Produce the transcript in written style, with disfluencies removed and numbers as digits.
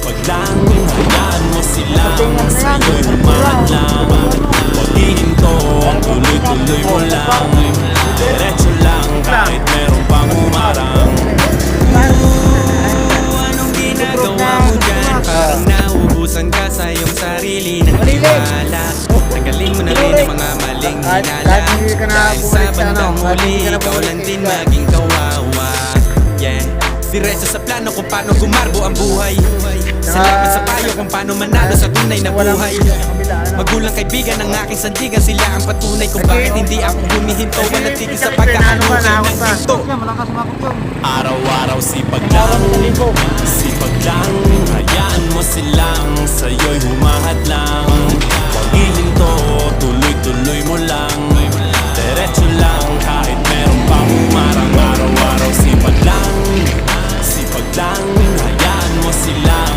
sipag lang, hayaan mo silang sa'yo'y humahadlang. Huwag hihinto, ang tuloy-tuloy mo lang. Diretso lang kahit meron pang umarang. Anong ginagawa mo dyan? Parang nauubusan ka sa iyong sarili ng tiwala. Tanggalin mo na rin ang mga maling hinala. Dahil sa bandang huli, ikaw lang din maging kawawa. Yeah. Diretso sa plano kung paano gumarbo ang buhay. Salamat sa payo kung paano manalo sa tunay na buhay. Magulang kaibigan ng aking sandigan, sila ang patunay kung bakit hindi ako humihinto. Manatili sa pagkahanukay ng ginto. Araw-araw sipag lang,